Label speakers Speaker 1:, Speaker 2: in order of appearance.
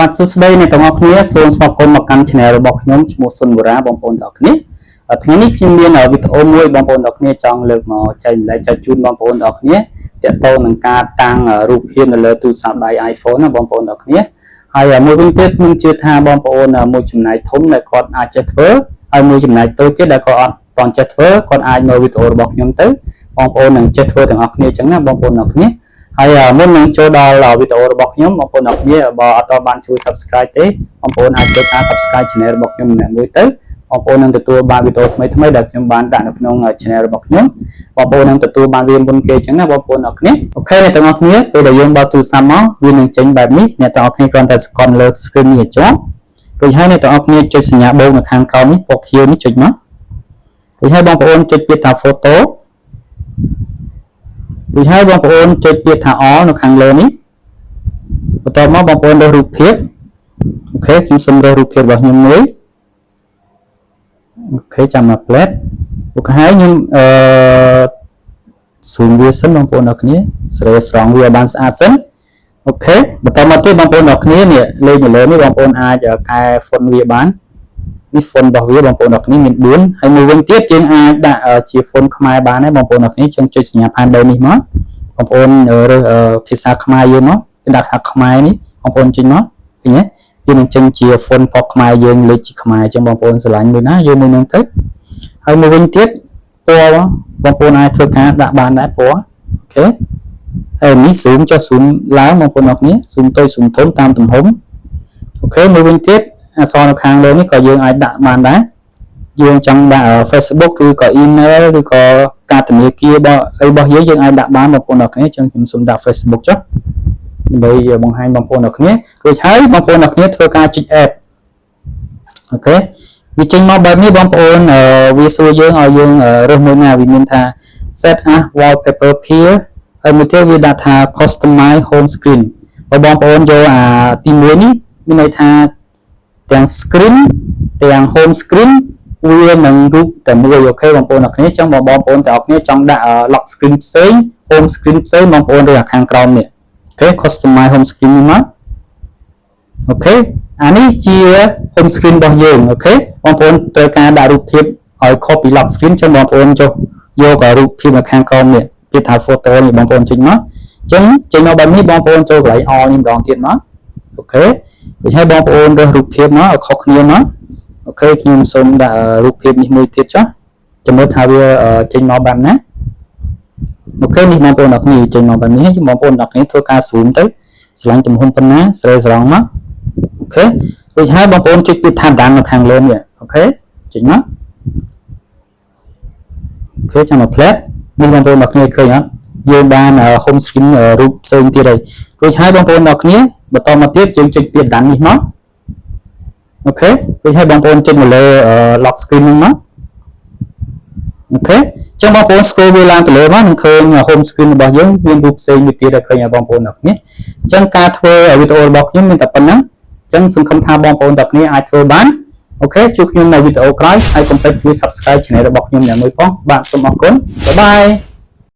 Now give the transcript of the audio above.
Speaker 1: បាទសួស្តីអ្នកទាំងអស់គ្នាសូមស្វាគមន៍មកកាន់ Channel របស់ខ្ញុំឈ្មោះសុនបូរ៉ាបងប្អូនទាំងអស់គ្នាថ្ងៃនេះខ្ញុំមានវីដេអូមួយបងប្អូនទាំងអស់គ្នាចង់លើកមកចែកម្លែកចែកជូនបងប្អូនទាំងអស់គ្នាទាក់ទងនឹងការតាំងរូបភាពនៅលើទូរស័ព្ទដៃ iPhone ណាបងប្អូនទាំងអស់គ្នាហើយមួយវិញទៀតខ្ញុំជឿថាបងប្អូនមួយចំណាយធំដែលគាត់អាចចេះធ្វើហើយមួយចំណាយតូចទៀតដែលគាត់អត់តន់ចេះធ្វើគាត់អាចមើលវីដេអូរបស់ខ្ញុំទៅបងប្អូននឹងចេះធ្វើទាំងអស់គ្នាអញ្ចឹងណាបងប្អូនទាំងអស់គ្នាហើយមុននឹងចូលដល់វីដេអូរបស់ខ្ញុំបងប្អូនអរគុណបើអត់តបានជួយ Subscribe ទេបងប្អូនអាចចុចការ Subscribe Channel របស់ខ្ញុំម្នាក់មួយទៅបងប្អូននឹងទទួលបានវីដេអូថ្មីៗដែលខ្ញុំបានដាក់នៅក្នុង Channel របស់ខ្ញុំបងប្អូននឹងទទួលបានវាមុនគេអញ្ចឹងណាបងប្អូនអរគុណអូខេអ្នកទាំងអស់គ្នាពេលដែលយើងបើកទូរស័ព្ទមកវានឹងចេញបែបនេះអ្នកទាំងអស់គ្នាគ្រាន់តែស្គាល់លើ screen នេះឲ្យជាប់រួចហើយអ្នកទាំងអស់គ្នាចុចសញ្ញាបូកនៅខាងក្រោមនេះពណ៌ខៀវនេះចុចមករួចហើយបងប្អូនចុចពាក្យថា Photoរួចហើយបងប្អូនចុចពាក្យថា All នៅខាងលើនេះបន្ទាប់មកបងប្អូនរើសរូបភាពអូខេខ្ញុំសូមរើសរូបភាពរបស់ខ្ញុំមួយអូខេចាំមក plate អូខេហើយខ្ញុំស៊ូមវាសិនបងប្អូនអរគ្នាស្រីស្រង់វាឲ្យបានស្អាតសិនអូខេបន្តមកទៀតបងប្អូនអរគ្នានេះលេខនៅលើនេះបងប្អូនអាចកែ font វាបាននេះ font របស់វាបងប្អូនអរគ្នាមាន4ហើយមួយវិញទៀតយើងអាចដាក់ជា font ខ្មែរបានដែរបងប្អូនអរគ្នាចឹងចុចសញ្ញាផែនដីនេះមកបងប្អូនរើសភាសាខ្មែរយើងមកដាក់ថាខ្មែរនេះបងប្អូនចេញមកឃើញទេវានឹងចេញជា font ពណ៌ខ្មែរយើងលេខជាខ្មែរចឹងបងប្អូនស្រឡាញ់មួយណាយកមួយនឹងទៅហើយមួយវិញទៀតពណ៌បងប្អូនអាចធ្វើការដាក់បានដែរពណ៌អូខេហើយនេះ zoom ចុះ zoom ឡើងបងប្អូនអរគ្នា zoom តូច zoom ធំតាមទំហំអូខេមួយវិញទៀតអក្សរនៅខាងលើនេះក៏យើងអាចដាក់បានដែរយើងចង់ដាក់ Facebook ឬក៏ email ឬក៏ការធនាគាររបស់យើងអាចដាក់បានបងប្អូនអរគ្នាចឹងខ្ញុំសូមដាក់ Facebook ចុះដើម្បីបង្ហាញបងប្អូនអរគ្នារួចហើយបងប្អូនអរគ្នាធ្វើការចុច add អូខេវាចេញមកបែបនេះបងប្អូនវាសួរយើងឲ្យយើងរើសមួយណាវាមានថា set as wallpaper here ហើយមួយទៀតវាដាក់ថា customize home screen បើបងប្អូនយកអាទី1នេះមានន័យថាទាំង screen ទាំង home screen វានឹងរូបតែមួយអូខេបងប្អូនអរគ្នាចឹងបងប្អូនទាំងអស់គ្នាចង់ដាក់ lock screen ផ្សេង home screen ផ្សេងបងប្អូនរើសខាងក្រោមនេះអូខេ customize home screen នេះមកអូខេអានេះជា home screen របស់យើងអូខេបងប្អូនត្រូវការដាក់រូបភាពឲ្យខុសពី lock screen ចឹងបងប្អូនចុះយករូបភាពនៅខាងក្រោមនេះពាក្យថា photo នេះបងប្អូនចុចមកចឹងចេញមកបែបនេះបងប្អូនចូលកន្លែង all នេះម្ដងទៀតមកអូខេរួចហើយបងប្អូនរើសរូបភាពមកឲ្យខុសគ្នាមកអូខេខ្ញុំសូមដាក់រូបភាពនេះមួយទៀតចុះចាំមើលថាវាចេញមកបែបណាអូខេនេះបងប្អូនអរគ្នាចេញមកបែបនេះបងប្អូនអរគ្នាធ្វើការ zoom ទៅឆ្លាញ់ទំហំប៉ុណ្ណាស្រីស្រង់មកអូខេរួចហើយបងប្អូនចុចពាក្យថា done នៅខាងលើនេះអូខេចុចមកអូខេចាំមក plate នេះបងប្អូនអរគ្នាឃើញអត់យើងបាន home screen រូបផ្សេងទៀតហើយរួចហើយបងប្អូនអរគ្នាបន្តមកទៀតយើងចុចពាក្យ done នេះមកអូខេរួចហើយបងប្អូនចុចមកលើ lock screen ហ្នឹងមកអូខេចឹងបងប្អូន scroll វាឡើងទៅលើមកនឹងឃើញ home screen របស់យើងមានរូបផ្សេងមួយទៀតដែលឃើញឲ្យបងប្អូនអរគ្នាចឹងការធ្វើវីដេអូរបស់ខ្ញុំមានតែប៉ុណ្ណឹងចឹងសង្ឃឹមថាបងប្អូនទាំងគ្នាអាចធ្វើបានអូខេជួបខ្ញុំនៅវីដេអូក្រោយហើយកុំភ្លេចជួយ Subscribe Channel របស់ខ្ញុំយ៉ាងមួយផងបាទសូមអរគុណបាយបាយ